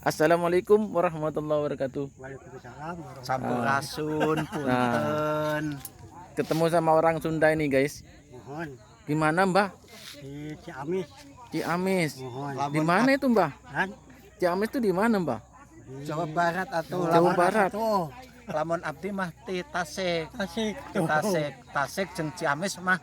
Assalamualaikum warahmatullahi wabarakatuh. Waalaikumsalam warahmatullahi Sampurasun, punten. Ketemu sama orang Sunda ini guys. Mohon Gimana Mbah? di Ciamis. Ciamis. Mohon. Di mana itu Mbah? Dan Ciamis itu di mana Mbah? Jawa Barat atau Jawa Barat. Tuh, lamun abdi mah ti Tasik. Tasik. Tasik jeung Ciamis mah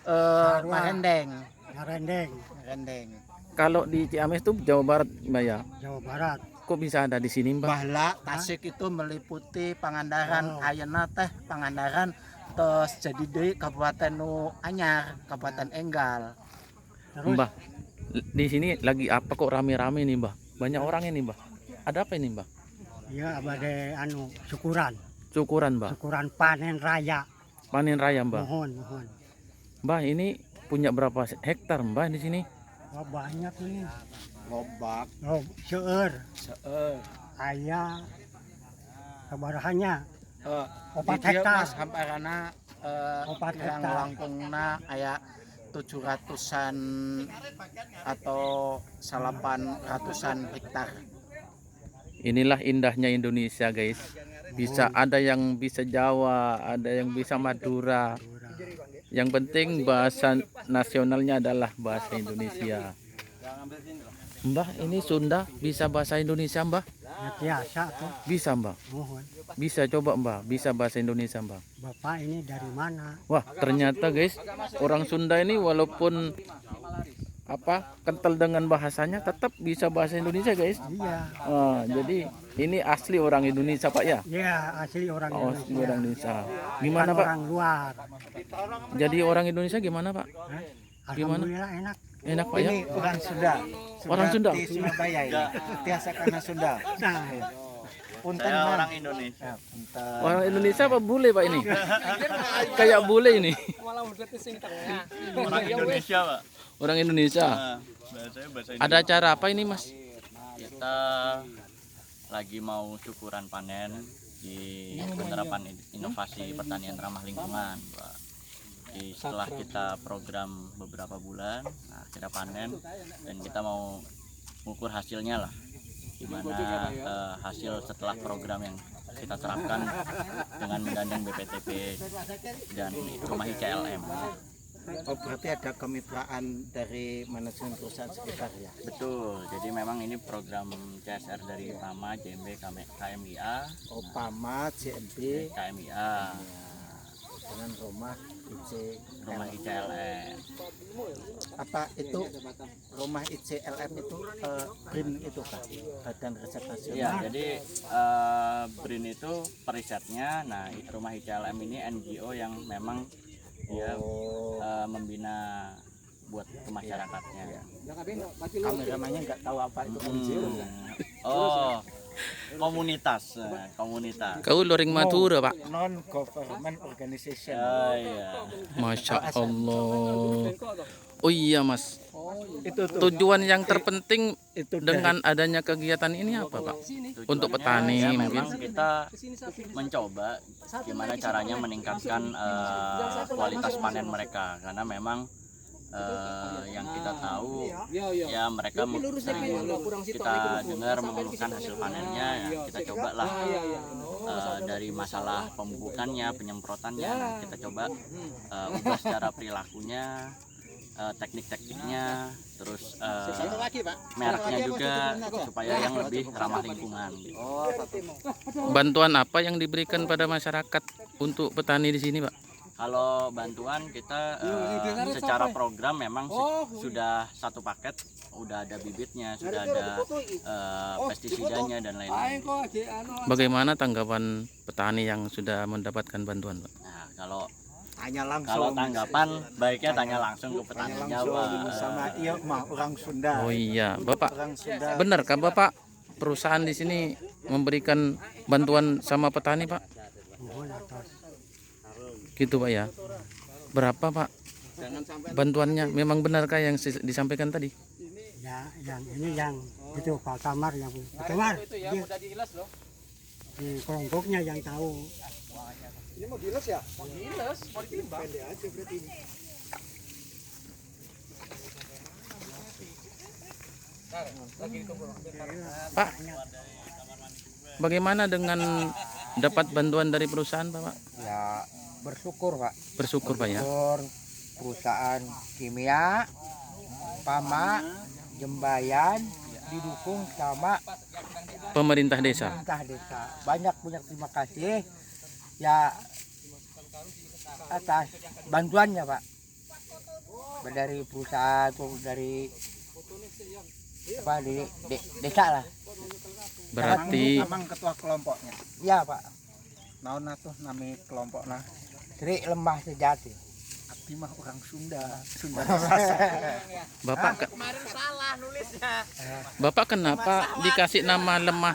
Sarua. Marendeng. Marendeng, Marendeng. Kalau di Ciamis itu Jawa Barat Mbah ya. Jawa Barat. Kok bisa ada di sini Mbah? Bahla Tasik itu meliputi Pangandaran, Oh. ayeuna teh Pangandaran terus jadi deui Kabupaten Nu Anyar, Kabupaten Enggal. Terus Mbah, di sini lagi apa kok rame-rame nih Mbah? Banyak orang ini Mbah. Ada apa ini Mbah? ya abade syukuran. Syukuran Mbah. Syukuran panen raya. Panen raya Mbah. Mohon. Mbah ini punya berapa hektar Mbah di sini? Wah, banyak nih. Lobak, Oh, seueur seueur. aya sabarahannya. 4 Di dieu hektar. mas hamparana 4 yang hektar. langkungna aya 700-an atau 800-an hektar. Inilah indahnya Indonesia guys. Bisa ada yang bisa Jawa, ada yang bisa Madura. Yang penting bahasa nasionalnya adalah bahasa Indonesia. Mbah, ini Sunda bisa bahasa Indonesia Mbah? Ya biasa tuh. Bisa Mbah. Mohon. Bisa coba Mbah, bisa bahasa Indonesia Mbah. Bapak ini dari mana? Wah, ternyata guys, orang Sunda ini walaupun kental dengan bahasanya tetap bisa bahasa Indonesia guys. Iya. Jadi ini asli orang Indonesia Pak ya? Ya, asli orang Oh, Indonesia. asli orang Indonesia. Bukan Gimana Pak? orang luar. Jadi orang Indonesia gimana Pak? Hah? Gimana? Alhamdulillah enak. Enak Pak ya? Ini orang Sunda. Orang Sunda? Di Surabaya ini. Biasa karena Sunda. Nah, Punten Saya Bang. orang Indonesia. Ya, punten. Orang Indonesia apa bule Pak ini? Kayak bule ini. Orang Indonesia, Pak. Orang Indonesia. Nah, bahasanya bahasa Indonesia. Ada acara apa ini Mas? Kita lagi mau syukuran panen di penerapan inovasi pertanian ramah lingkungan, Pak. Setelah kita program beberapa bulan, nah kita panen dan kita mau mengukur hasilnya lah. Gimana hasil setelah program yang kita terapkan dengan menggandeng BPTP dan rumah ICLM. Oh, berarti ada kemitraan dari manajemen perusahaan sekitar ya. Betul, jadi memang ini program CSR dari PAMA, JMB, KMIA, Oh, PAMA, JMB, KMIA, dengan rumah rumah ICLM. apa itu rumah ICLM itu BRIN itu Kak, Badan Riset Ya, Nasional. jadi BRIN itu perisetnya. Nah, rumah ICLM ini NGO yang memang dia membina buat ke masyarakatnya. Kameramannya nggak tahu apa itu NGO. Oh, komunitas, komunitas. Kau loring Madura Pak. Non government organization. Oh iya. Masya Allah. Oh iya Mas. Itu Tujuan yang terpenting itu dengan adanya kegiatan ini apa Pak? Untuk petani Ya, mungkin. memang kita mencoba gimana caranya meningkatkan kualitas panen mereka, karena memang yang kita tahu ya mereka sering kita dengar mengeluhkan hasil panennya, ya kita cobalah dari masalah pemupukannya, penyemprotannya. Nah, kita coba ubah secara perilakunya, teknik-tekniknya, terus mereknya juga supaya yang lebih ramah lingkungan gitu. Bantuan apa yang diberikan pada masyarakat untuk petani di sini Pak? Kalau bantuan kita secara program memang sudah satu paket, udah ada bibitnya, sudah ada pestisidanya dan lain-lain. Bagaimana tanggapan petani yang sudah mendapatkan bantuan Pak? Nah, kalau tanya langsung. kalau tanggapan baiknya tanya langsung ke petaninya, Pak. Sama iya mah orang Sunda. Oh iya, Bapak, Orang Sunda. benarkah Bapak perusahaan di sini memberikan bantuan sama petani Pak? mohon atas. Gitu Pak ya. Berapa Pak bantuannya? Memang benarkah yang disampaikan tadi? Ya, yang itu Pak Kamar yang Pak Kamar. Di kelompoknya yang tahu. Ini mau diles ya? Mau ditimbang. Pendek aja berarti ini. Pak, bagaimana dengan dapat bantuan dari perusahaan Pak? Ya bersyukur Pak. Bersyukur Pak ya. Bersyukur perusahaan kimia, Pama, Jembayan didukung sama Pemerintah desa. pemerintah desa. Banyak terima kasih ya atas bantuannya Pak. Dari perusahaan atau dari apa di desa lah. Berarti Amang ketua kelompoknya. Ya Pak. Naon atuh nami kelompokna? Sri Lembah Sejati. Abdi mah orang Sunda. Bapak Bapak kenapa dikasih nama lemah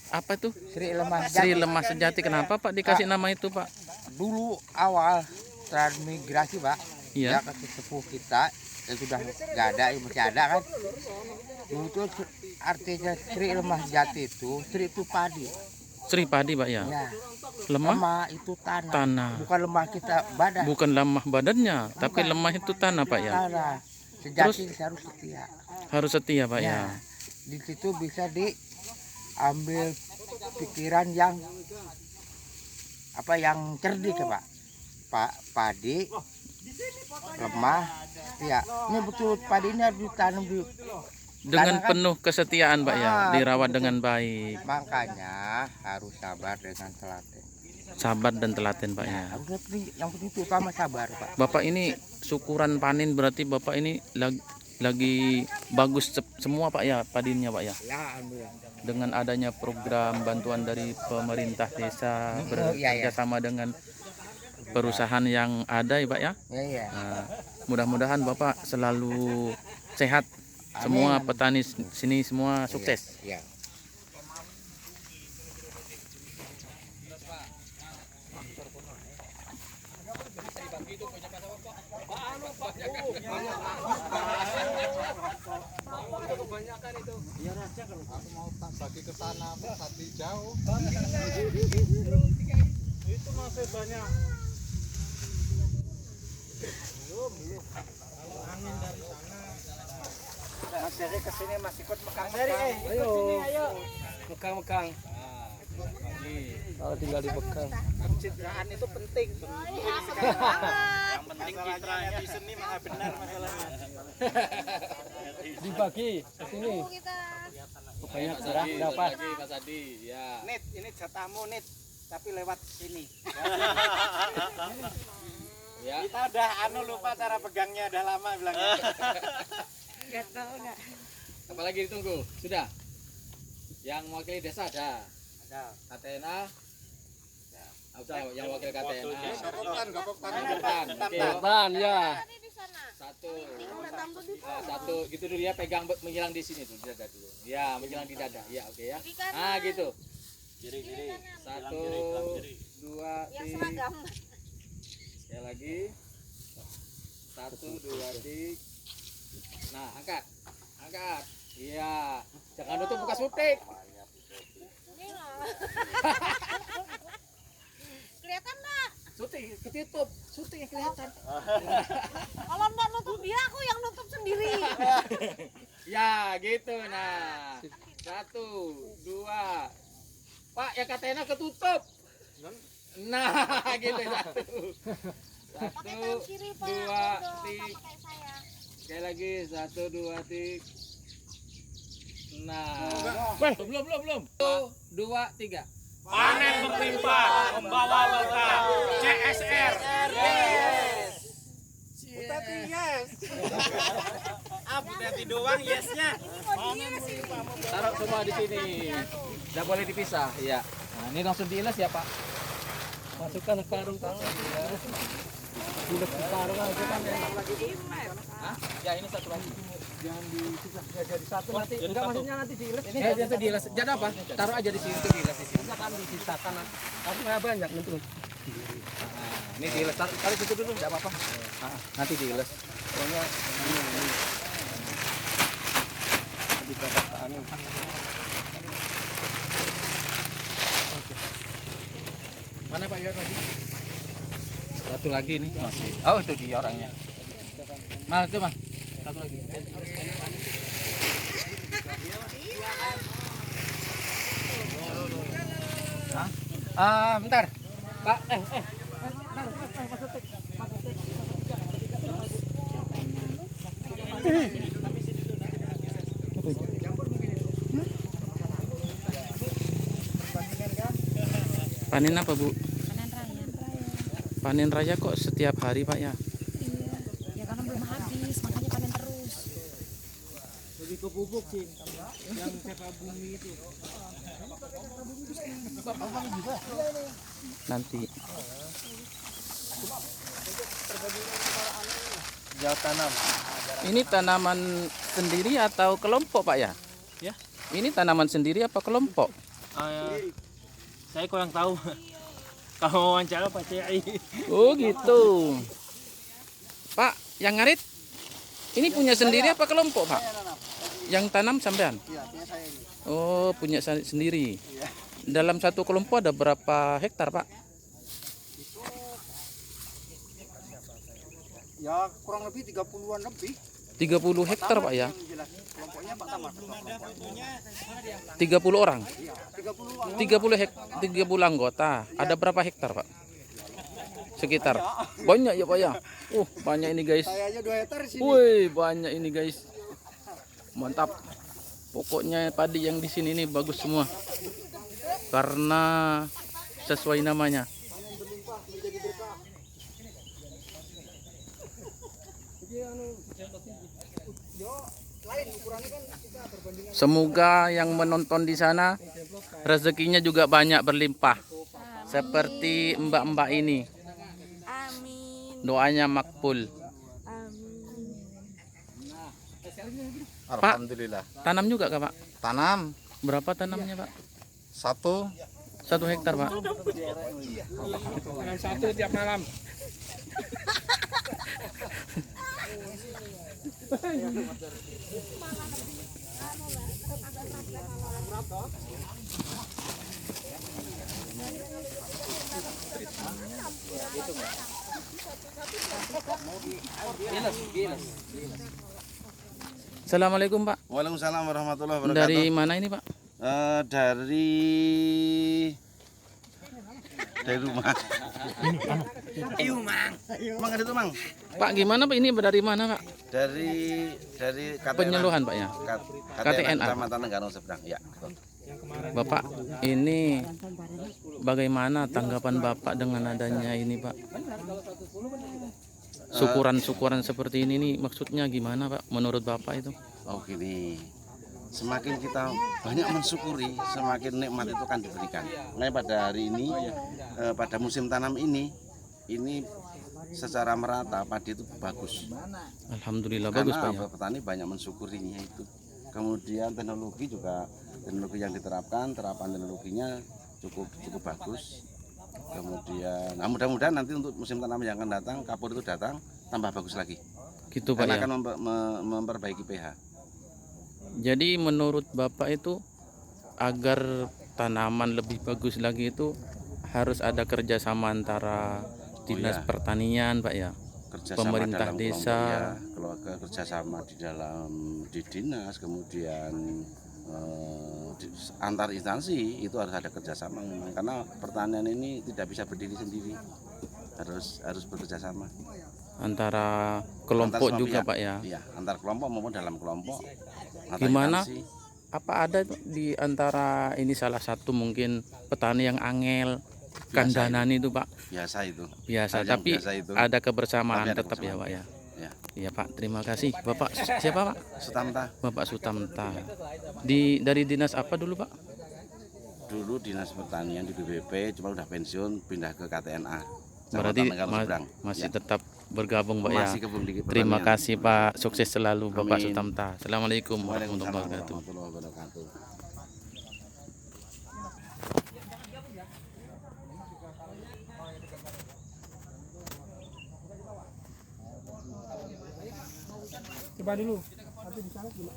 apa itu? Sri Lembah Sri Sejati. Lemah Sejati. Kenapa Pak dikasih nama itu Pak? Dulu awal transmigrasi Pak. Iya. Ya ke sepuh kita yang sudah nggak ada, yang masih ada kan. Dulu tuh artinya Sri Lemah Sejati itu, Sri itu padi. Sri padi Pak ya. Ya. Lemah Lemah itu tanah. tanah. Bukan lemah kita badan. Bukan lemah badannya, tapi lemah itu tanah Pak ya. Tanah. Sejati harus setia. Harus setia Pak ya. Ya. Di situ bisa diambil pikiran yang apa yang cerdik ya Pak. Padi, lemah, ya. Ini betul padi ini harus ditanam di Dengan tanah kan? penuh kesetiaan Pak ya, Ah, dirawat betul. dengan baik. Makanya harus sabar dengan telaten. Sabar dan telaten Pak ya. Harus yang penting itu utama sabar Pak. Bapak ini syukuran panen berarti Bapak ini lagi bagus semua Pak ya padinya Pak ya. Ya alhamdulillah. Dengan adanya program bantuan dari pemerintah desa iya, bekerja sama dengan perusahaan yang ada ya Pak ya. Ya ya. Nah, mudah-mudahan Bapak selalu sehat. Semua Amin. petani sini semua sukses. Ya. Mas Heri kesini Mas ikut mekang-mekang. Ayo. Mekang-mekang. Kalau tinggal di Mekang. Pencitraan itu penting. Yang penting citranya di sini mah benar masalahnya. Dibagi ke sini. Banyak cerah dapat. Mas Adi, ya. Nit, ini jatahmu Nit, tapi lewat sini. Ya. Kita udah lupa cara pegangnya, udah lama bilangnya. Gak tahu nggak. Apalagi ditunggu? Sudah. Yang mewakili desa ada. Ada. KTNA. Apa yang wakil KTNA? Gopoktan. Oke. Tan ya. Tadi di sana. Satu. Udah tampil di Satu gitu dulu ya, pegang menghilang di sini tuh, di dada dulu. Ya, menghilang di dada. Ya, oke ya. Kiri kanan. Ah, gitu. Kiri-kiri. Satu, dua, Yang tiga. seragam. Sekali lagi. Satu, dua, tiga. Nah, angkat. Angkat. Iya. Jangan nutup bekas suplik. Ini loh. Kelihatan nggak? Syuting ketutup. Syuting yang kelihatan. Kalau nggak nutup dia, aku yang nutup sendiri. Ya, gitu. Nah. Satu, dua. Pak, yang katanya ketutup. Nah, gitu. Satu. Pakai Satu, tangan kiri pak. dua, Bodoh, tiga. nggak pakai saya. Sekali lagi. Satu, dua, tiga. Nah. Belum. Satu, dua, tiga. Panen berlimpah, membawa berkah. CSR. Tapi yes. Butati doang yesnya. Taruh semua di sini. Tidak boleh dipisah. Ya. Nah, ini langsung diilas ya, Pak. Masukkan ke karung tangan. Ya. Bulat di karung aja kan enak. Hah? Ya, ini satu lagi. Jangan dipisah jadi satu nanti. Enggak maksudnya nanti diilas. Ini nanti diilas. Jadi apa? Taruh aja di sini untuk diilas di sini. Kan disisakan. Tapi nggak banyak nanti. Ini diilas. Taruh situ dulu, enggak apa-apa. Nanti diilas. Pokoknya ini. Di perkataan ini. Mana Pak Iwan lagi? Satu lagi nih masih. Oh, itu dia orangnya. Mas, itu Mas. Satu lagi. Bentar. Pak, Panen apa Bu? Panen raya. Panen raya kok setiap hari Pak ya? Iya. Ya karena belum habis, makanya panen terus. lebih ke pupuk sih. Yang caka bumi itu. Nanti. Jauh tanam. Ini tanaman sendiri atau kelompok Pak ya? Ya. Ini tanaman sendiri apa kelompok? Saya kurang tahu. Kalau wawancara Pak CI. Oh gitu. Pak, yang ngarit ini punya sendiri apa kelompok Pak? Yang tanam sampean? Iya, punya saya ini. Oh, punya sendiri. Dalam satu kelompok ada berapa hektar Pak? Ya, kurang lebih 30-an lebih. 30 hektar Pak ya? Yang jelas kelompoknya Pak Tamar. 30 orang? Iya, 30-an. 30 anggota. Ada berapa hektar Pak? Sekitar. Banyak ya Pak ya? Banyak ini guys. Saya aja 2 hektar di sini. Wih, banyak ini guys. Mantap. Pokoknya padi yang di sini ini bagus semua. Karena sesuai namanya. Semoga yang menonton di sana rezekinya juga banyak berlimpah. Seperti mbak-mbak ini. Amin. Doanya makbul. Amin. Alhamdulillah. Tanam juga Kak Pak? Tanam Berapa tanamnya Pak? 1 1 hektar Pak? Tanam 1 tiap malam. Assalamualaikum Pak. Waalaikumsalam warahmatullahi wabarakatuh. Dari mana ini Pak? Dari rumah. Mang ada itu Mang. Pak gimana Pak, ini dari mana Pak? Dari KTNA. Penyeluhan Pak ya? KTNA. Kecamatan Nenggarong Seberang. Ya. Betul. Bapak ini bagaimana tanggapan Bapak dengan adanya ini Pak? Syukuran-syukuran seperti ini nih maksudnya gimana Pak menurut Bapak itu? Oh gini. Semakin kita banyak mensyukuri, semakin nikmat itu kan diberikan. Nah, pada hari ini, pada musim tanam ini secara merata padi itu bagus. Alhamdulillah bagus Pak ya. Karena petani banyak mensyukurinya itu. Kemudian teknologi yang diterapkan, terapan teknologinya cukup bagus. Kemudian, mudah-mudahan nanti untuk musim tanam yang akan datang, kapur itu datang tambah bagus lagi. Gitu Pak Karena ya. akan memperbaiki pH. Jadi menurut Bapak itu agar tanaman lebih bagus lagi itu harus ada kerjasama antara Dinas Pertanian Pak ya, Kerjasama pemerintah dalam desa, kelompok kerjasama di dinas, kemudian antar instansi itu harus ada kerjasama memang, karena pertanian ini tidak bisa berdiri sendiri, harus bekerjasama antara kelompok antar juga pihak. Pak ya. Iya, antar kelompok maupun dalam kelompok. Antar Gimana? instansi. Apa ada di antara ini salah satu mungkin petani yang angel kandanan itu Pak? Biasa itu. Biasa, Hal yang tapi biasa itu. ada kebersamaan Tapi ada tetap ya Pak ya. Ya. Iya Pak, terima kasih. Bapak siapa Pak? Sutamta. Bapak Sutamta. Dari dinas apa dulu Pak? Dulu dinas pertanian di BBP, cuma udah pensiun pindah ke KTNA. Berarti Kecamatan Nenggarong Seberang. masih Ya. tetap bergabung Pak ya. Masih kebun di Terima pertanian. kasih Pak, sukses selalu Bapak Amin. Sutamta. Assalamualaikum Waalaikumsalam warahmatullahi wabarakatuh. warahmatullahi wabarakatuh. Coba dulu. Nanti di sana dulu.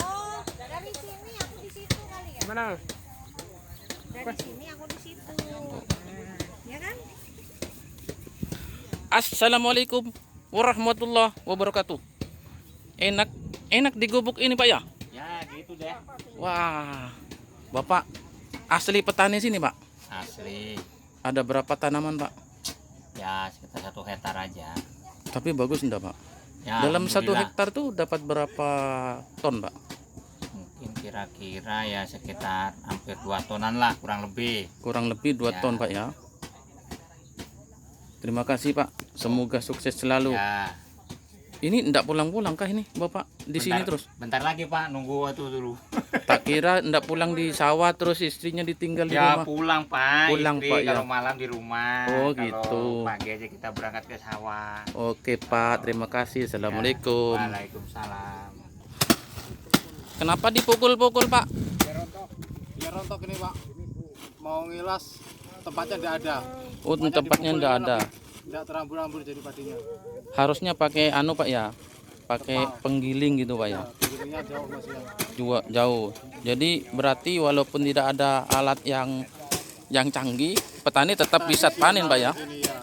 Oh, dari sini aku di situ kali ya. Mana? Dari sini aku di situ. Ya kan? Assalamualaikum warahmatullahi wabarakatuh. Enak di gubuk ini Pak ya? Ya gitu deh. Wah, Bapak asli petani sini Pak? Asli. Ada berapa tanaman Pak? Ya sekitar 1 hektar aja. Tapi bagus enggak Pak? Ya, Dalam 1 alhamdulillah. hektar tuh dapat berapa ton Pak? Mungkin kira-kira ya sekitar hampir 2 tonan lah kurang lebih. Kurang lebih 2 Ya. ton Pak ya. Terima kasih Pak. Semoga sukses selalu. Ya. Ini enggak pulang-pulang kah ini Bapak di sini terus? Bentar lagi Pak, nunggu waktu dulu. Tak kira enggak pulang di sawah terus istrinya ditinggal di Ya rumah. pulang Pak. Pulang, Istri Pak, ya. kalau malam di rumah. Oh, Kalau gitu. pagi aja kita berangkat ke sawah. Oke Pak, terima kasih. Assalamualaikum. Waalaikumsalam. Kenapa dipukul-pukul Pak? Biar rontok ini Pak. Mau ngilas tempatnya tidak ada. Oh, tempatnya enggak ada. Tidak terambur-ambur jadi padinya. Harusnya pakai anu Pak ya. Pakai penggiling gitu Pak ya. Piringnya jauh Mas ya. Jauh. Jadi berarti walaupun tidak ada alat yang canggih, petani tetap bisa panen Pak ya. Ini ya.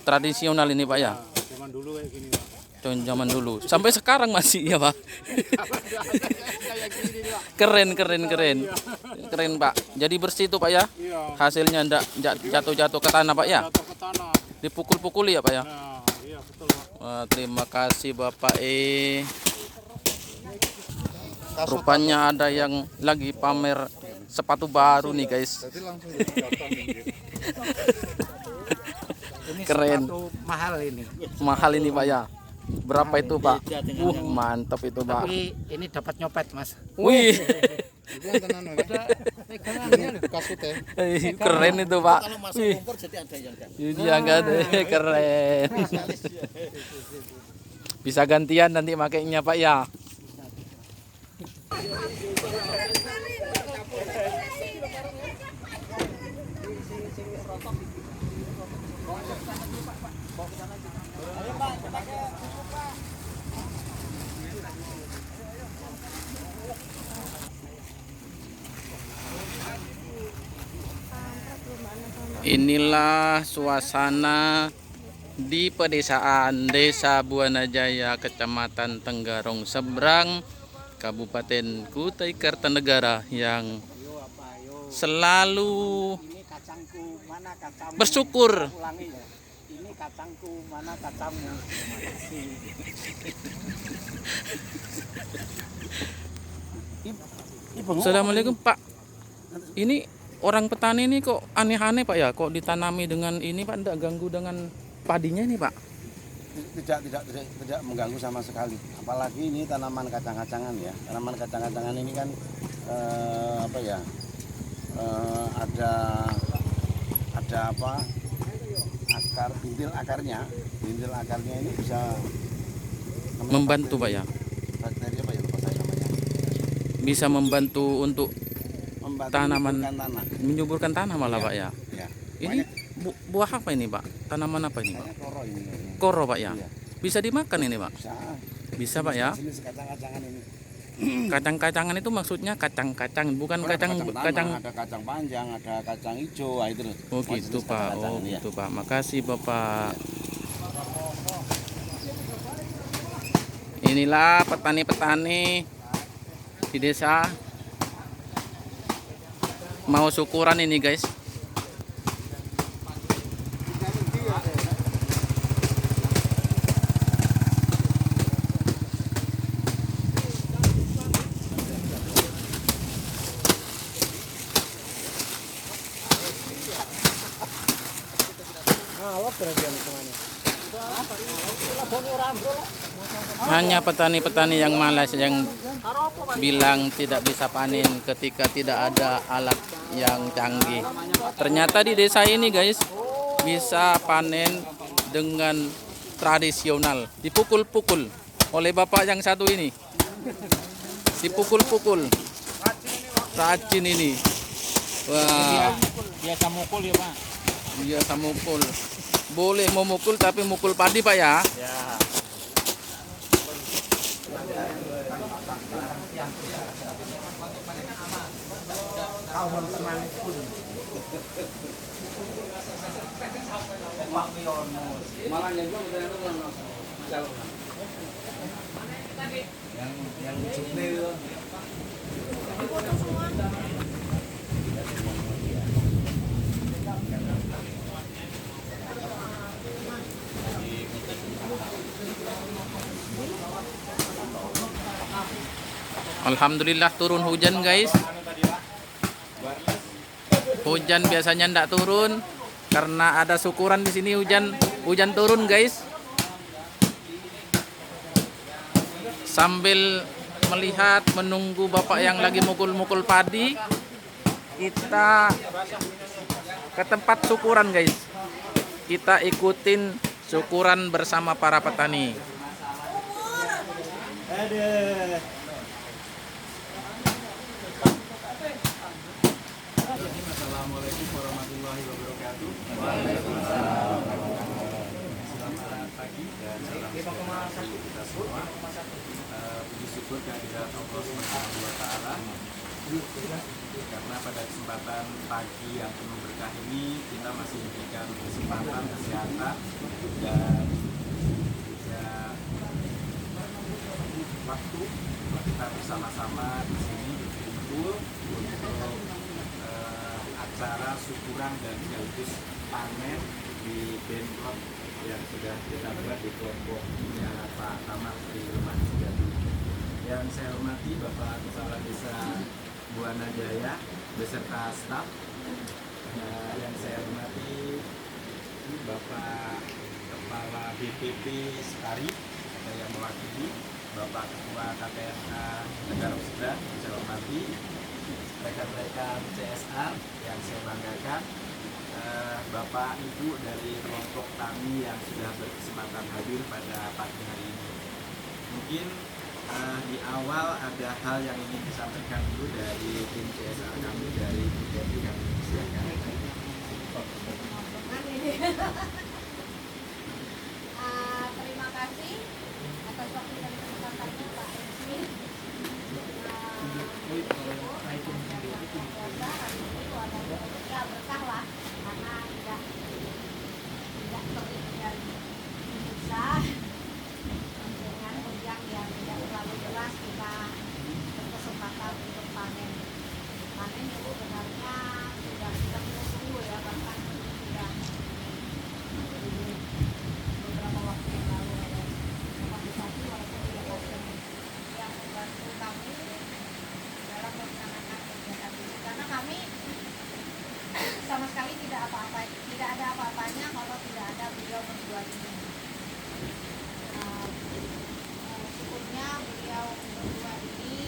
Tradisional ini Pak ya. Zaman dulu kayak gini Pak. Zaman dulu. Sampai sekarang masih ya Pak. Kayak gini Pak. Keren Pak. Jadi bersih tuh Pak ya. Iya. Hasilnya enggak jatuh-jatuh ke tanah Pak ya. Jatuh ke tanah. Dipukul-pukul ya Pak ya. Nah, iya betul Pak. Wah, terima kasih Bapak Rupanya ada yang lagi pamer sepatu baru nih guys. Ini Keren. sepatu mahal ini. Mahal ini Pak ya. Berapa itu Pak? Mantap itu Pak. Tapi ini dapat nyopet Mas. Wih. Keren itu Pak. Wih. Ini agak deh keren. Bisa gantian nanti makainya Pak ya. Inilah suasana di pedesaan Desa Buana Jaya, Kecamatan Tenggarong Seberang, Kabupaten Kutai Kartanegara yang selalu bersyukur. Ini kacangku, mana kacangmu? Assalamualaikum Pak. Ini orang petani ini kok aneh-aneh Pak ya? Kok ditanami dengan ini Pak? Tidak ganggu dengan padinya ini Pak? Tidak mengganggu sama sekali. Apalagi ini tanaman kacang-kacangan ya. Tanaman kacang-kacangan ini kan ada apa? Bintil akarnya ini bisa Membantu Pak ya? bakteri apa ya? Lupa saya namanya. Bisa membantu untuk Membantu tanaman menyuburkan tanah. menyuburkan tanah malah Pak ya? Ya. Ini buah apa ini Pak? Tanaman apa ini Pak? Kayaknya koro ini kayaknya. Koro Pak ya? Iya. Bisa dimakan ini Pak? Bisa. Bisa Pak ya? Jenis kacang-kacangan ini. Kacang-kacangan itu maksudnya kacang-kacang, bukan Ada kacang. tanah, ada kacang panjang, ada kacang hijau, itu loh. Oh Semua gitu jenis Pak, oh kacang-kacangan, ya. gitu Pak. Makasih Bapak. Inilah petani-petani di desa mau syukuran ini guys. Hanya petani-petani yang malas yang bilang tidak bisa panen ketika tidak ada alat yang canggih. Ternyata di desa ini guys bisa panen dengan tradisional. Dipukul-pukul oleh bapak yang satu ini. Dipukul-pukul. Rajin ini. Wah. Biasa mukul ya Pak. Biasa mukul. Boleh memukul tapi mukul padi Pak ya. Ya. Malah yang gua betul yang cukup itu. Alhamdulillah turun hujan guys. Hujan biasanya ndak turun karena ada syukuran di sini hujan turun guys. Sambil melihat menunggu bapak yang lagi mukul-mukul padi, kita ke tempat syukuran guys. Kita ikutin syukuran bersama para petani. Assalamualaikum warahmatullahi wabarakatuh. Selamat pagi dan salam sejahtera bagi kita semua. Puji syukur kehadirat Allah Subhanahu wa taala. Karena pada kesempatan pagi yang penuh berkah ini kita masih diberikan kesempatan kesehatan dan juga waktu untuk kita bersama-sama di sini berkumpul untuk acara syukuran dan sekaligus panen di bentlot yang sudah kita buat di kelompoknya Pak Tamar di Rumah Sejati. Yang saya hormati Bapak Kepala Desa Buana Jaya beserta staf. Yang saya hormati Bapak Kepala BPP Sekari yang mewakili, Bapak Ketua KPSK Negara Usda saya hormati, rekan-rekan CSR yang saya banggakan, Bapak Ibu dari kelompok tani yang sudah berkesempatan hadir pada pagi hari ini. Mungkin di awal ada hal yang ingin disampaikan dulu dari tim CSR kami, dari Bu Devi kami silakan. Terima kasih atas waktu dan kesempatannya Pak Resmi. Ya berkah lah, karena tidak terdiri dari susah dengan hujan yang tidak terlalu deras, kita berkesempatan untuk panen itu sebenarnya sudah tunggu ya, bahkan sudah beberapa waktu yang lalu ada organisasi walaupun tidak langsung yang membantu kami dalam melaksanakan kegiatan ini, karena kami sama sekali tidak ada apa-apanya kalau tidak ada beliau berdua ini. Syukurnya beliau berdua ini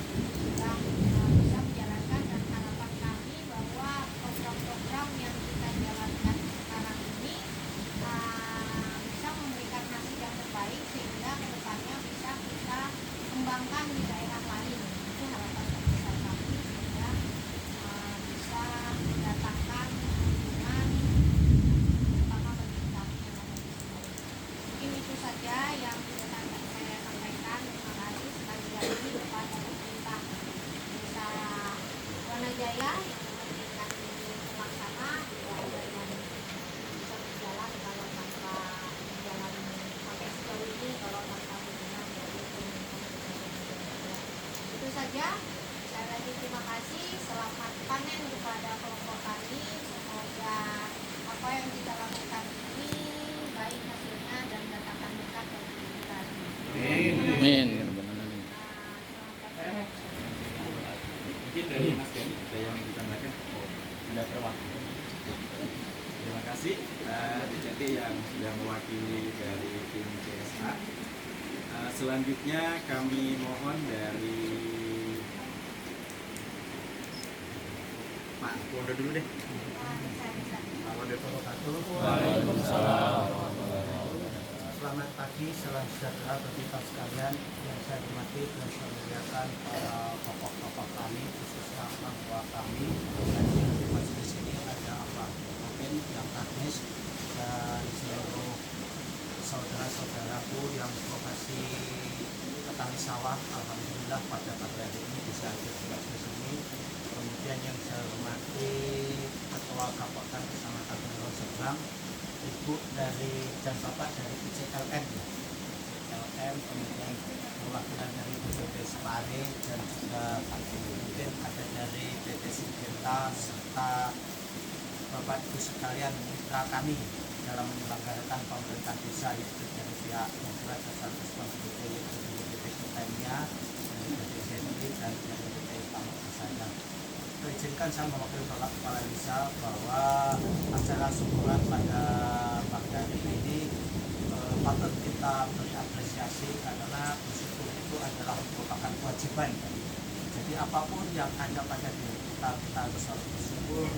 sudah bisa menjalankan, dan harapan kami bahwa program-program yang kita jalankan sekarang ini bisa memberikan hasil yang terbaik sehingga kedepannya bisa kita kembangkan di daerah lain. Itu harapan terbesar kami, sehingga bisa mendatangkan hubungan terutama bagi kami yang ada di sini. Mungkin itu saja yang bisa saya sampaikan. Terima kasih sekali lagi kepada pemerintah Desa Wanajaya yang memberikan pelaksana, tidak ada yang bisa berjalan kalau tanpa berjalan sampai sejauh ini kalau tanpa hubungan dari pemerintah. Itu saja. Sekali lagi terima kasih. Selamat panen kepada kelompok tani. Semoga apa yang kita lakukan ini baik hasilnya dan datangkan berkah bagi kita. Amin. Mungkin dari Mas Denny ada yang ditambahkan? Tidak terwakil. Terima kasih DCT yang sudah mewakili dari tim CSA. Selanjutnya kami mohon dari Pak Wondo dulu deh. Pak Wondo wabarakatuh. Waalaikumsalam. Selamat pagi, salam sejahtera bagi kita sekalian. Yang saya hormati dan saya muliakan para tokoh-tokoh kami, khususnya orang tua kami. Dan yang di majelis ini ada Pak Mungkin, yang teknis, dan seluruh saudara-saudaraku yang profesi petani sawah. Alhamdulillah pada pagi hari ini bisa hadir di majelis ini. Kemudian yang saya hormati Ketua Kabupaten Kecamatan Seberang, Ibu Ibu dari dan Bapak dari ICLM ya. ICLM, kemudian perwakilan dari BPD Separe dan juga mungkin ada dari PT Singenta serta Bapak Ibu sekalian mitra kami dalam menyelenggarakan pemerintahan desa, yaitu dari pihak Pemprov Dasar Respon BPD, BPD Pertanian, dari BPD dan dari BPD Taman Desanya. Izinkan saya mewakili Bapak Kepala Desa bahwa acara syukuran pada pagi hari ini patut kita beri apresiasi karena bersyukur itu adalah merupakan kewajiban. Jadi apapun yang ada pada diri kita harus selalu bersyukur.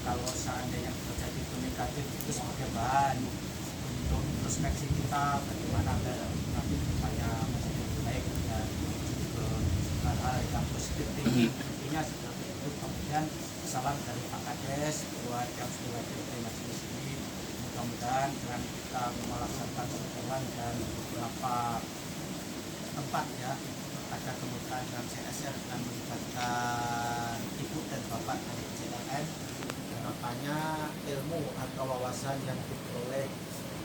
Kalau seandainya terjadi itu negatif, itu sebagai bahan untuk introspeksi kita bagaimana nanti supaya menjadi lebih baik dan hal-hal yang positif tinggi. Intinya seperti itu. Kemudian salam dari Pak Kades buat yang sudah hadir di majelis ini. Mudah-mudahan dengan kita melaksanakan syukuran dan beberapa tempat ya ada kemudahan dengan CSR dan melibatkan Ibu dan Bapak dari CLN, harapannya ilmu atau wawasan yang diperoleh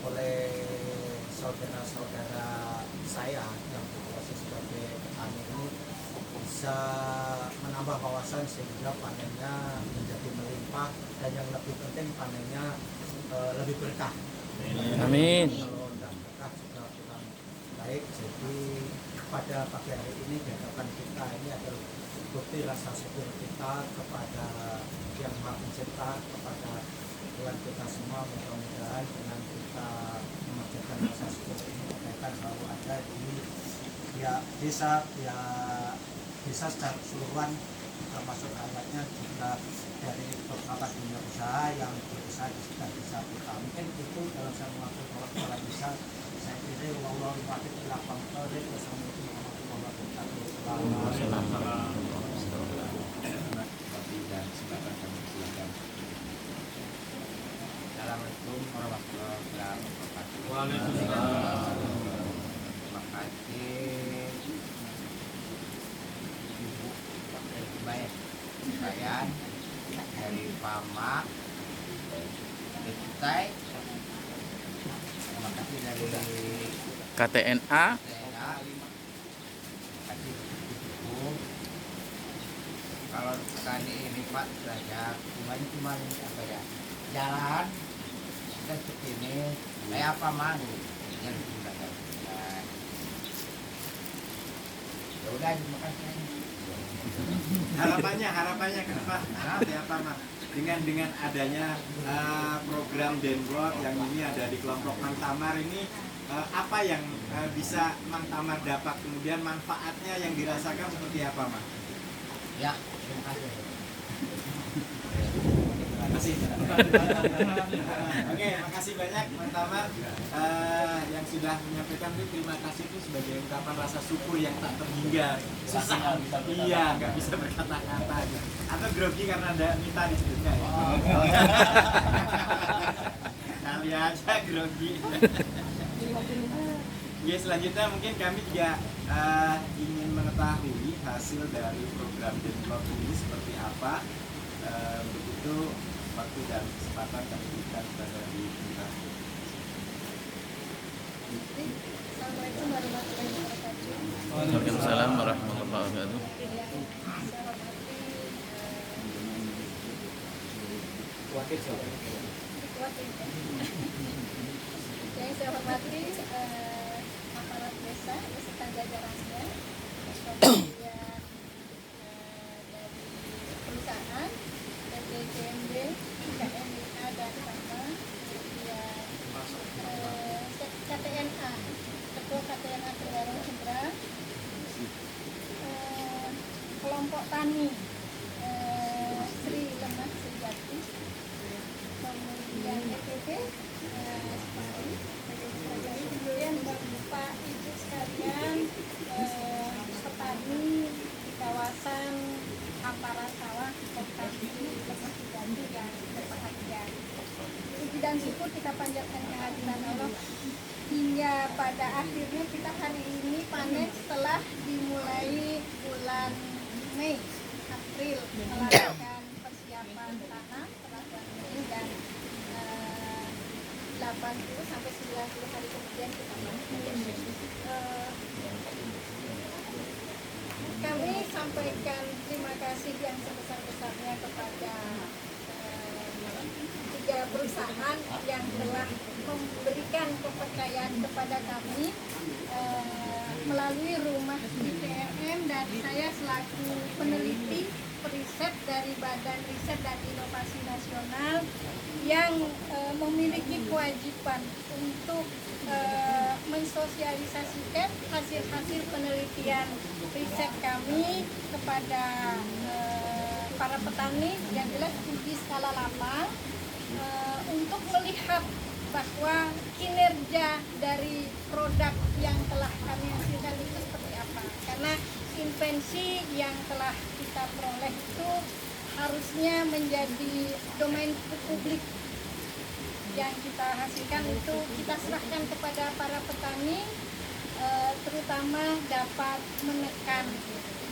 oleh saudara-saudara saya yang berproses sebagai petani ini bisa menambah wawasan sehingga panennya menjadi melimpah dan yang lebih penting panennya lebih berkah. Amin. Kalau tidak berkah juga kurang baik. Jadi pada pagi hari ini di hadapan kita ini adalah bukti rasa syukur kita kepada Yang Maha Pencipta, kepada Tuhan kita semua. Mudah-mudahan dengan kita memanjatkan rasa syukur ini kebaikan selalu ada di desa secara keseluruhan, termasuk rakyatnya juga dari beberapa dunia usaha yang berusaha di sekitar desa kita. Mungkin itu dalam saya mengaku bahwa kepala desa saya kira wallahu muwaffiq ila aqwamit thoriq. Wassalamualaikum warahmatullahi wabarakatuh. Assalamualaikum warahmatullahi wabarakatuh. Waalaikumsalam. Terima kasih Ibu baik sekalian dari Pama, Detai. Terima kasih dari KTNA. Terima kasih Ibu. Kalau tadi ini Pak saja cuma apa ya, jalan dan seperti ini kayak apa mang yang digunakan. Nah, ya udah terima kasih. Harapannya ke depan seperti apa, Mas? Dengan adanya program Denblot yang ini ada di kelompok Mang Tamar ini, apa yang bisa Mang Tamar dapat, kemudian manfaatnya yang dirasakan seperti apa, Mas? Ya, terima kasih. Makasih. Oke, makasih banyak Mang Tamar yang sudah menyampaikan itu. Terima kasih itu sebagai ungkapan rasa syukur yang tak terhingga. Susah, iya, nggak bisa berkata-kata. Atau grogi karena ada minta disebutnya ya. Kali aja grogi. Oke, selanjutnya mungkin kami juga ingin mengetahui hasil dari program Denblot ini seperti apa. Begitu waktu dan kesempatan kami berikan kepada kita. Assalamualaikum warahmatullahi wabarakatuh. Waalaikumsalam warahmatullahi wabarakatuh. Yang saya hormati aparat desa beserta jajarannya, kemudian dari perusahaan PT JMB, KMIA dan sama, kemudian KTNA, Ketua KTNA Tenggara Sendra, kelompok tani Sri Lemah Sejati, kemudian EPP, kemudian Bapak Ibu sekalian, petani di kawasan hamparan sawah Kabupaten Lemah Sejati yang berbahagia. Puji dan syukur kita panjatkan kehadiran Allah hingga pada akhirnya kita hari ini panen setelah dimulai bulan Mei, April melakukan persiapan tanam, peragaan benih dan 8 80 sampai 90 hari kemudian kita panen. Kami sampaikan terima kasih yang sebesar-besarnya kepada 3 perusahaan yang telah memberikan kepercayaan kepada kami melalui rumah IPRM, dan saya selaku peneliti periset dari Badan Riset dan Inovasi Nasional yang memiliki kewajiban untuk mensosialisasikan hasil-hasil penelitian riset kami kepada para petani yang jelas uji skala lapang untuk melihat bahwa kinerja dari produk yang telah kami hasilkan itu seperti apa. Karena invensi yang telah kita peroleh itu harusnya menjadi domain publik. Yang kita hasilkan itu kita serahkan kepada para petani, terutama dapat menekan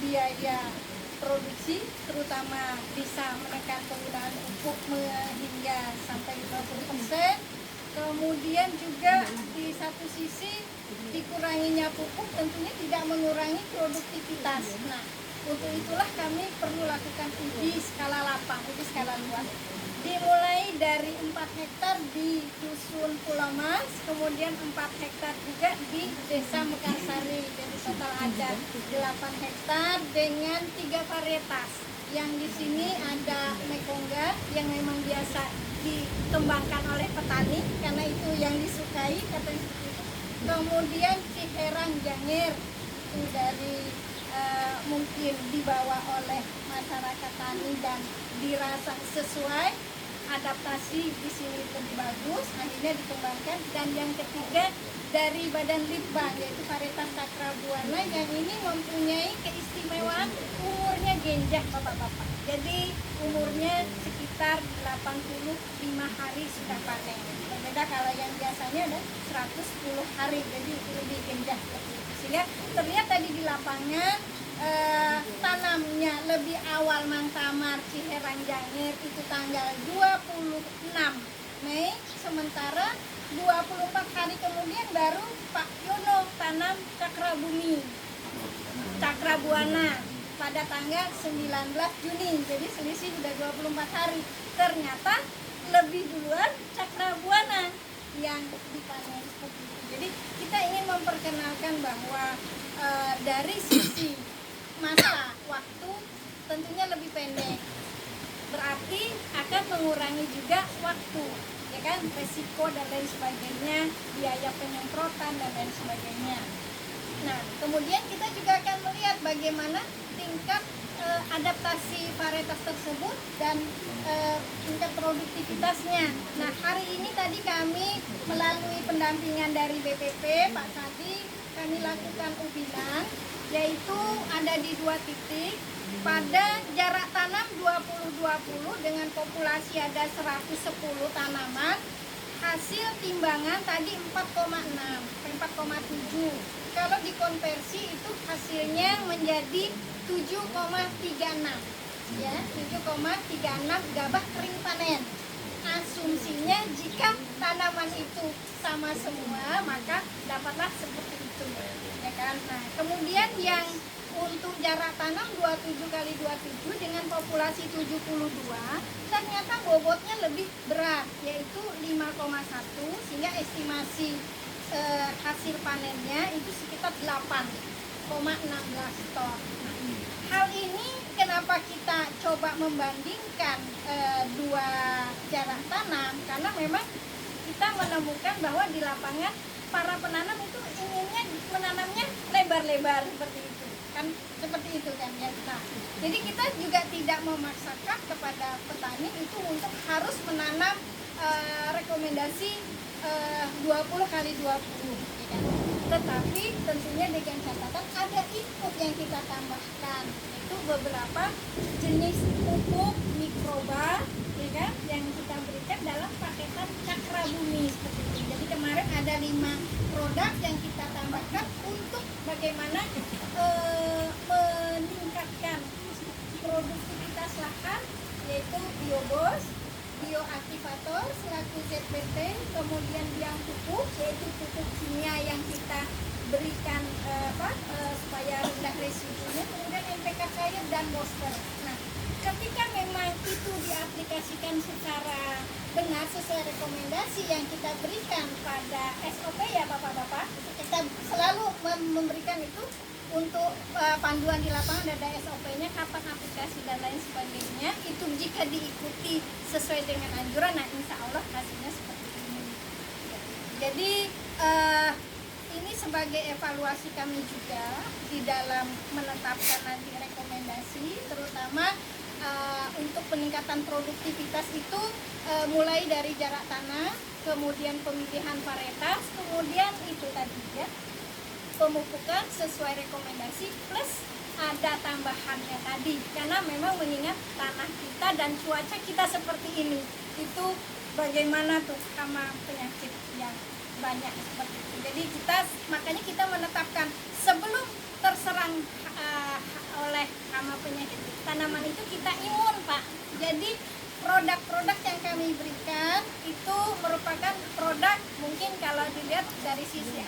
biaya produksi, terutama bisa menekan penggunaan pupuk hingga sampai 50%. Kemudian juga di satu sisi dikuranginya pupuk tentunya tidak mengurangi produktivitas. Nah, untuk itulah kami perlu lakukan uji skala lapang, uji skala luas. Dimulai dari 4 hektar di Dusun Pulau Mas, kemudian 4 hektar juga di Desa Mekarsari. Jadi total ada 8 hektar dengan 3 varietas. Yang di sini ada Mekongga yang memang biasa dikembangkan oleh petani karena itu yang disukai katanya seperti itu. Kemudian Ciherang Janger itu dari mungkin dibawa oleh masyarakat tani dan dirasa sesuai, adaptasi di sini lebih bagus, akhirnya dikembangkan. Dan yang ketiga dari Badan Litbang yaitu varietas Cakrabuana yang ini mempunyai keistimewaan umurnya genjah bapak-bapak. Jadi umurnya sekitar 85 hari sudah panen. Berbeda kalau yang biasanya ada 110 hari, jadi lebih genjah seperti itu. Sehingga terlihat tadi di lapangan tanamnya lebih awal Mang Tamar Ciherang Janger itu tanggal 26 Mei, sementara 24 hari kemudian baru Pak Yono tanam Cakrabuana pada tanggal 19 Juni. Jadi selisih sudah 24 hari. Ternyata lebih duluan Cakrabuana yang dipanen seperti itu. Jadi kita ingin memperkenalkan bahwa dari sisi masa waktu tentunya lebih pendek, berarti akan mengurangi juga waktu, ya kan, resiko dan lain sebagainya, biaya penyemprotan dan lain sebagainya. Nah, kemudian kita juga akan melihat bagaimana tingkat adaptasi varietas tersebut dan tingkat produktivitasnya. Nah, hari ini tadi kami melalui pendampingan dari BPP, Pak Sadi, kami lakukan ubinan, yaitu ada di 2 titik pada jarak tanam 20-20 dengan populasi ada 110 tanaman. Hasil timbangan tadi 4,6 sampai 4,7. Kalau dikonversi itu hasilnya menjadi 7,36 ya, 7,36 gabah kering panen. Asumsinya jika tanaman itu sama semua maka dapatlah seperti itu, ya kan. Nah, kemudian yang untuk jarak tanam 27 kali 27 dengan populasi 72 ternyata bobotnya lebih berat, yaitu 5,1, sehingga estimasi hasil panennya itu sekitar 8,16 ton. Nah, hal ini kenapa kita coba membandingkan dua jarak tanam, karena memang kita menemukan bahwa di lapangan para penanam itu inginnya menanamnya lebar-lebar seperti itu kan, seperti itu kan ya. Nah, jadi kita juga tidak memaksakan kepada petani itu untuk harus menanam rekomendasi 20 kali 20 ya kan? Tetapi tentunya dengan catatan ada input yang kita tambahkan, itu beberapa jenis pupuk mikroba ya kan, yang kita berikan dalam paketan Cakrabumi seperti itu. Jadi kemarin ada 5 produk yang kita tambahkan untuk bagaimana meningkatkan produktivitas lahan, yaitu Biobos, bioaktivator selaku zat PT, kemudian biang pupuk, yaitu pupuk kimia yang kita berikan supaya rendah residunya, kemudian NPK cair dan booster. Nah, ketika memang itu diaplikasikan secara benar sesuai rekomendasi yang kita berikan pada SOP ya Bapak-Bapak, kita selalu memberikan itu untuk panduan di lapangan, ada SOP-nya, kapan aplikasi dan lain sebagainya. Itu jika diikuti sesuai dengan anjuran, nah insya Allah hasilnya seperti ini. Jadi ini sebagai evaluasi kami juga di dalam menetapkan nanti rekomendasi, terutama untuk peningkatan produktivitas itu mulai dari jarak tanah, kemudian pemilihan varietas, kemudian itu tadi ya, pemupukan sesuai rekomendasi, plus ada tambahannya tadi, karena memang mengingat tanah kita dan cuaca kita seperti ini, itu bagaimana tuh hama penyakit yang banyak seperti itu. Jadi makanya kita menetapkan sebelum terserang oleh hama penyakit tanaman itu kita imun, Pak. Jadi produk-produk yang kami berikan itu merupakan produk mungkin kalau dilihat dari sisi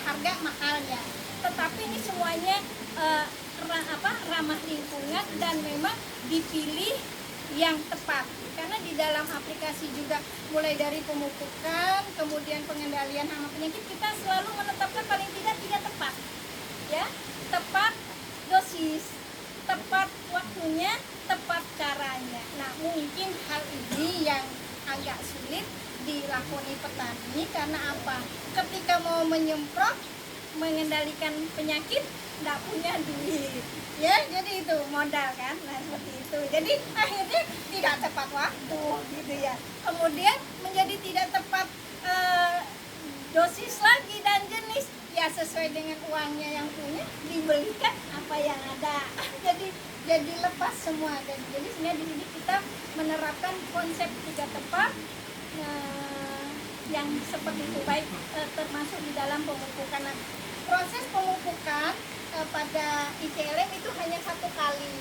harga mahalnya, tetapi ini semuanya ramah lingkungan dan memang dipilih yang tepat, karena di dalam aplikasi juga mulai dari pemupukan, kemudian pengendalian hama penyakit, kita selalu menetapkan paling tidak 3 tepat ya, tepat dosis, tepat waktunya, tepat caranya. Nah, mungkin hal ini yang agak sulit dilakoni petani, karena apa? Ketika mau menyemprot, mengendalikan penyakit, tidak punya duit, ya, jadi itu modal kan, nah seperti itu. Jadi akhirnya tidak tepat waktu, gitu ya. Kemudian menjadi tidak tepat dosis lagi dan jenis, ya sesuai dengan uangnya yang punya, dibelikan apa yang ada. Jadi lepas semua. Jadi sebenarnya di sini kita menerapkan konsep 3 tepat yang seperti itu, baik termasuk di dalam pemupukan. Nah, proses pemupukan pada ICLM itu hanya 1 kali.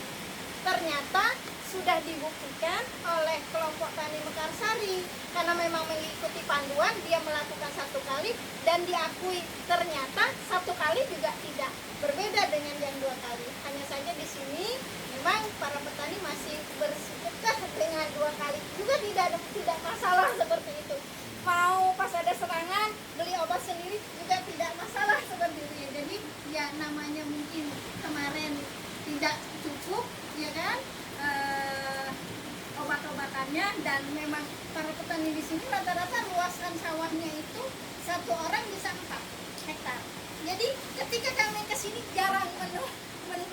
Ternyata sudah dibuktikan oleh kelompok tani Mekarsari, karena memang mengikuti panduan, dia melakukan 1 kali dan diakui ternyata 1 kali juga tidak berbeda dengan yang 2 kali. Hanya saja di sini memang para petani masih bersikukuh dengan 2 kali juga tidak masalah seperti itu. Mau pas ada serangan beli obat sendiri juga tidak masalah seperti itu. Jadi ya namanya mungkin kemarin tidak cukup, ya kan, obat-obatannya, dan memang para petani di sini rata-rata luasan sawahnya itu 1 orang bisa 4 hektar. Jadi ketika kami ke sini jarang